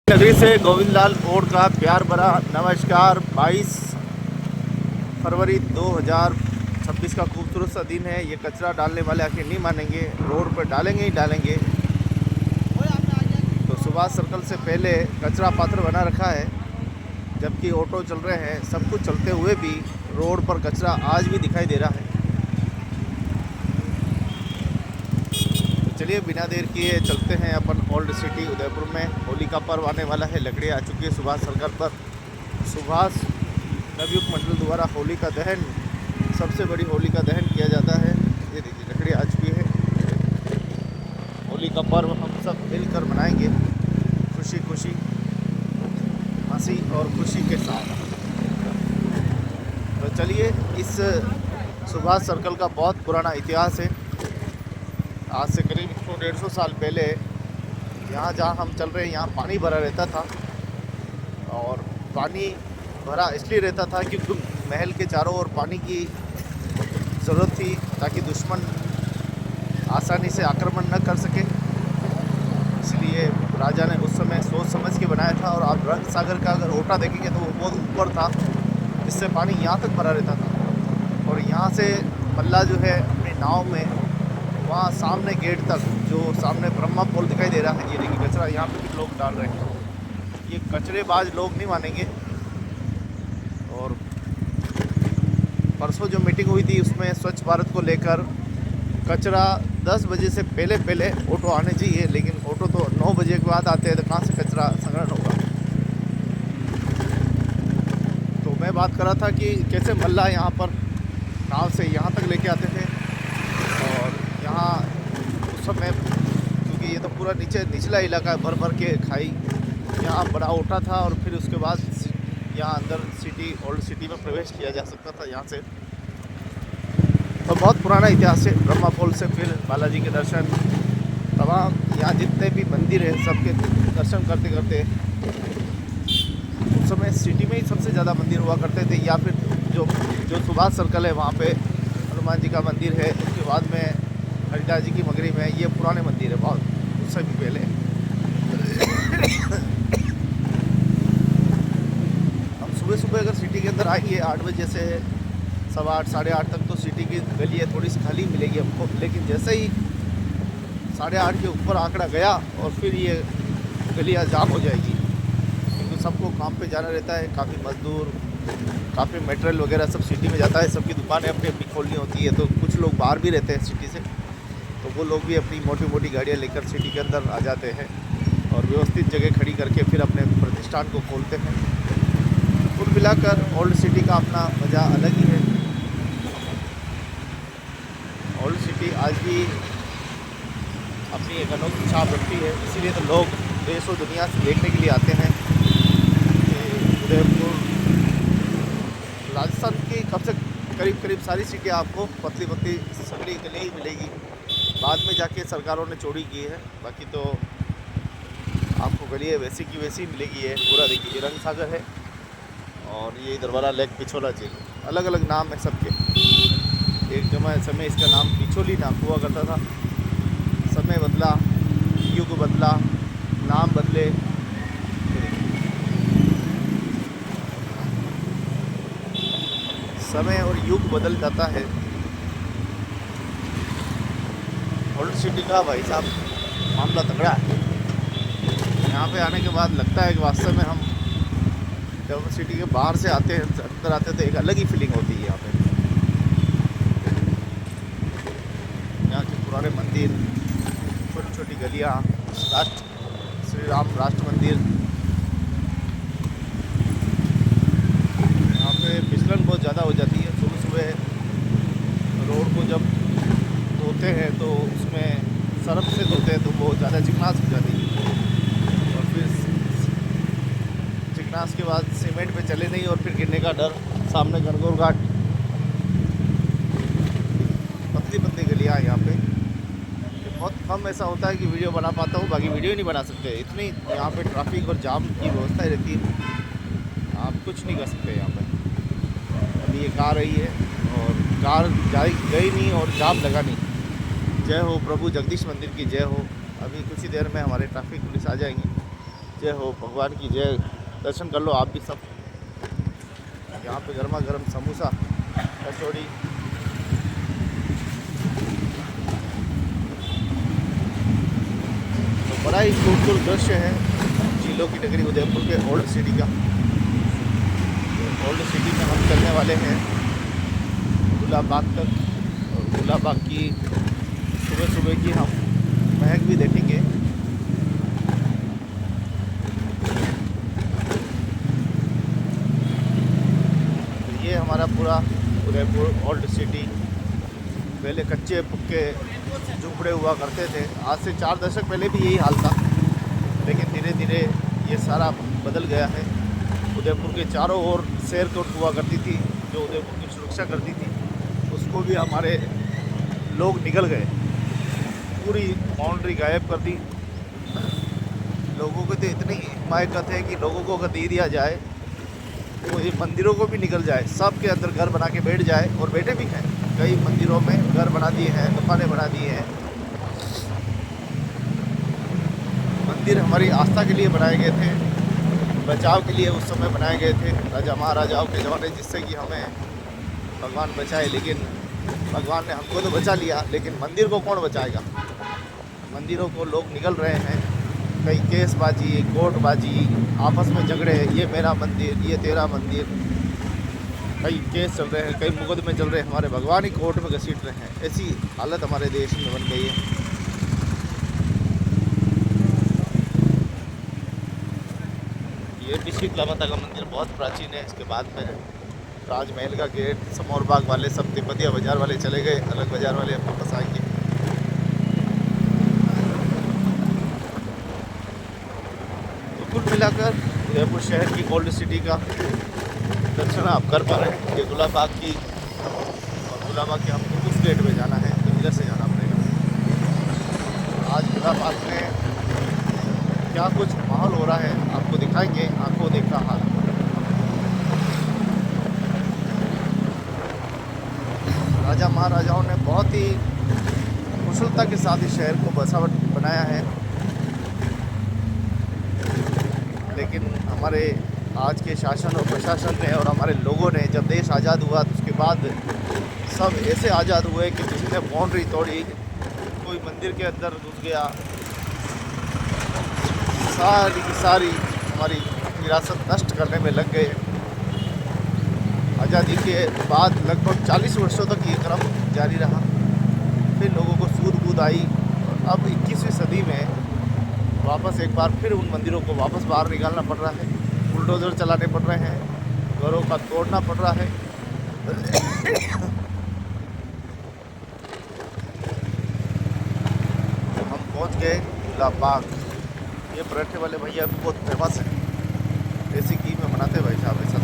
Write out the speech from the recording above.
नगरी से गोविंद लाल ओड का प्यार भरा नमस्कार। 22 फरवरी 2026 का खूबसूरत सा दिन है। ये कचरा डालने वाले आखिर नहीं मानेंगे, रोड पर डालेंगे ही डालेंगे। तो सुभाष सर्कल से पहले कचरा पात्र बना रखा है, जबकि ऑटो चल रहे हैं। सब कुछ चलते हुए भी रोड पर कचरा आज भी दिखाई दे रहा है। चलिए बिना देर किए चलते हैं अपन ओल्ड सिटी उदयपुर में। होली का पर्व आने वाला है, लकड़ियाँ आ चुकी है सुभाष सर्कल पर। सुभाष नवयुग मंडल द्वारा होली का दहन, सबसे बड़ी होली का दहन किया जाता है। ये देखिए लकड़ियाँ आ चुकी है। होली का पर्व हम सब मिलकर मनाएंगे, खुशी खुशी, हंसी और खुशी के साथ। तो चलिए, इस सुभाष सर्कल का बहुत पुराना इतिहास है। आज से करीब 100-150 साल पहले यहाँ जहाँ हम चल रहे हैं, यहाँ पानी भरा रहता था। और पानी भरा इसलिए रहता था क्योंकि महल के चारों ओर पानी की ज़रूरत थी, ताकि दुश्मन आसानी से आक्रमण न कर सके। इसलिए राजा ने उस समय सोच समझ के बनाया था। और आप रंग सागर का अगर ओटा देखेंगे तो वो बहुत ऊपर था, जिससे पानी यहाँ तक भरा रहता था। और यहाँ से मल्ला जो है अपनी नाव में वहाँ सामने गेट तक, जो सामने ब्रह्मा पोल दिखाई दे रहा है, ये देखिए कचरा यहाँ पे भी लोग डाल रहे हैं। ये कचरेबाज लोग नहीं मानेंगे। और परसों जो मीटिंग हुई थी उसमें स्वच्छ भारत को लेकर कचरा 10 बजे से पहले ऑटो आने चाहिए, लेकिन ऑटो तो 9 बजे के बाद आते हैं, तो कहाँ से कचरा संग्रहण होगा। तो मैं बात कर रहा था कि कैसे मल्ला यहाँ पर नाव से यहाँ तक लेके आते थे। और यहाँ उस समय, क्योंकि ये तो पूरा निचला इलाका है, भर भर के खाई, यहाँ बड़ा ओटा था। और फिर उसके बाद यहाँ अंदर सिटी, ओल्ड सिटी में प्रवेश किया जा सकता था यहाँ से। तो बहुत पुराना इतिहास है। ब्रह्मा पोल से फिर बालाजी के दर्शन, तमाम यहाँ जितने भी मंदिर हैं सबके दर्शन करते करते उस समय सिटी में ही सबसे ज़्यादा मंदिर हुआ करते थे। या फिर जो सुभाष सर्कल है वहाँ पे हनुमान जी का मंदिर है, उसके बाद में हरिदास जी की मगरी में, ये पुराने मंदिर है बहुत, उससे भी पहले। हम सुबह अगर सिटी के अंदर आएंगे 8 बजे से 8:15 साढ़े 8 तक, तो सिटी की गली है थोड़ी सी खाली मिलेगी हमको। लेकिन जैसे ही 8:30 के ऊपर आंकड़ा गया और फिर ये गलियाँ जाम हो जाएगी, क्योंकि सबको काम पे जाना रहता है। काफ़ी मजदूर, काफ़ी मटेरियल वगैरह सब सिटी में जाता है। सबकी दुकानें अपनी अपनी खोलनी होती है। तो कुछ लोग बाहर भी रहते हैं सिटी से, तो वो लोग भी अपनी मोटी मोटी गाड़ियाँ लेकर सिटी के अंदर आ जाते हैं और व्यवस्थित जगह खड़ी करके फिर अपने प्रतिष्ठान को खोलते हैं। कुल मिलाकर ओल्ड सिटी का अपना मज़ा अलग ही है। ओल्ड सिटी आज भी अपनी एक अनोखी छाप रखती है। इसीलिए तो लोग देश और दुनिया से देखने के लिए आते हैं। उदयपुर, राजस्थान की करीब सारी सीटें आपको पतली पतली संगली गली ही मिलेगी। बाद में जाके सरकारों ने चौड़ी की है, बाकी तो आपको गली वैसी की वैसी मिलेगी। है पूरा देखिए, ये रंग सागर है और ये इधर वाला लेक पिछोला झील। अलग अलग नाम है सबके। एक समय इसका नाम पिछोली नाम हुआ करता था। समय बदला, युग बदला, नाम बदले। समय और युग बदल जाता है। ओल्ड सिटी का भाई साहब मामला तगड़ा है। यहाँ पे आने के बाद लगता है कि वास्तव में हम जब सिटी के बाहर से आते हैं, अंदर आते हैं, तो एक अलग ही फीलिंग होती है। यहाँ पे यहाँ के पुराने मंदिर, छोटी छोटी गलियाँ, श्री राम राष्ट्र मंदिर। यहाँ पे फिसलन बहुत ज़्यादा हो जाती है। सुबह रोड को जब धोते हैं तो उसमें सरफ से धोते हैं तो बहुत ज़्यादा चिकनास हो जाती है। और फिर चिकनास के बाद सीमेंट पे चले नहीं और फिर गिरने का डर। सामने गणगौर घाट, पतली पतली गलियाँ यहाँ पे। बहुत कम ऐसा होता है कि वीडियो बना पाता हूँ, बाकी वीडियो नहीं बना सकते। इतनी यहाँ पे ट्रैफिक और जाम की व्यवस्था रहती है, आप कुछ नहीं कर सकते यहाँ पे। अभी ये कार रही है और कार गई नहीं और जाम लगा नहीं। जय हो प्रभु जगदीश मंदिर की जय हो। अभी कुछ ही देर में हमारे ट्रैफिक पुलिस आ जाएंगे जय हो भगवान की जय। दर्शन कर लो आप भी सब। यहाँ पे गर्मा गर्म समोसा, कचौड़ी, तो बड़ा ही खूबसूरत दृश्य है झीलों की नगरी उदयपुर के ओल्ड सिटी का। ओल्ड सिटी में हम चलने वाले हैं गुलाबाग तक, और गुलाबाग की सुबह सुबह की हम महक भी देखेंगे। तो ये हमारा पूरा उदयपुर ओल्ड सिटी। पहले कच्चे पुक्के झुपड़े हुआ करते थे, आज से 4 दशक पहले भी यही हाल था, लेकिन धीरे धीरे ये सारा बदल गया है। उदयपुर के चारों ओर शेर कोट हुआ करती थी, जो उदयपुर की सुरक्षा करती थी, उसको भी हमारे लोग निकल गए, पूरी बाउंड्री गायब कर दी। लोगों को तो इतनी हिमायत है कि लोगों को अगर दे दिया जाए तो ये मंदिरों को भी निकल जाए, सब के अंदर घर बना के बैठ जाए, और बैठे भी हैं। कई मंदिरों में घर बना दिए हैं, दुकानें बना दी हैं। मंदिर हमारी आस्था के लिए बनाए गए थे, बचाव के लिए उस समय बनाए गए थे राजा महाराजाओं के ज़माने, जिससे कि हमें भगवान बचाए। लेकिन भगवान ने हमको तो बचा लिया, लेकिन मंदिर को कौन बचाएगा। मंदिरों को लोग निकल रहे हैं, कई केसबाजी, कोर्टबाजी, आपस में झगड़े, ये मेरा मंदिर, ये तेरा मंदिर, कई केस चल रहे हैं, कई मुकदमे चल रहे हैं, हमारे भगवान ही कोर्ट में घसीट रहे हैं। ऐसी हालत हमारे देश में बन गई है। ये भी शीतला माता का मंदिर बहुत प्राचीन है। इसके बाद में राजमहल का गेट, समौर बाग वाले सब, तिब्बतिया बाजार वाले चले गए, अलग बाजार वाले अब वापस आएंगे। तो कुल मिलाकर उदयपुर शहर की ओल्ड सिटी का दर्शन आप कर पा रहे हैं। ये गुलाबाग की, और गुलाबाग के हमको उस गेट में जाना है, तो इधर से जाना पड़ेगा। आज गुलाबाग में क्या कुछ माहौल हो रहा है आपको दिखाएंगे, आंखों देखा हाल। राजा महाराजाओं ने बहुत ही कुशलता के साथ इस शहर को बसावट बनाया है, लेकिन हमारे आज के शासन और प्रशासन ने और हमारे लोगों ने, जब देश आज़ाद हुआ तो उसके बाद सब ऐसे आज़ाद हुए कि जिसने बाउंड्री तोड़ी, कोई मंदिर के अंदर घुस गया, सारी की सारी हमारी विरासत नष्ट करने में लग गए। आज़ादी के बाद लगभग 40 वर्षों तक ये क्रम जारी रहा। फिर लोगों को सूद बूद आई, और अब 21वीं सदी में वापस एक बार फिर उन मंदिरों को वापस बाहर निकालना पड़ रहा है, बुलडोज़र चलाने पड़ रहे हैं, घरों का तोड़ना पड़ रहा है। तो हम पहुंच गए गुलाबाग। ये पराठे वाले भैया बहुत फेमस है, देसी घी में बनाते भाई साहब ऐसा।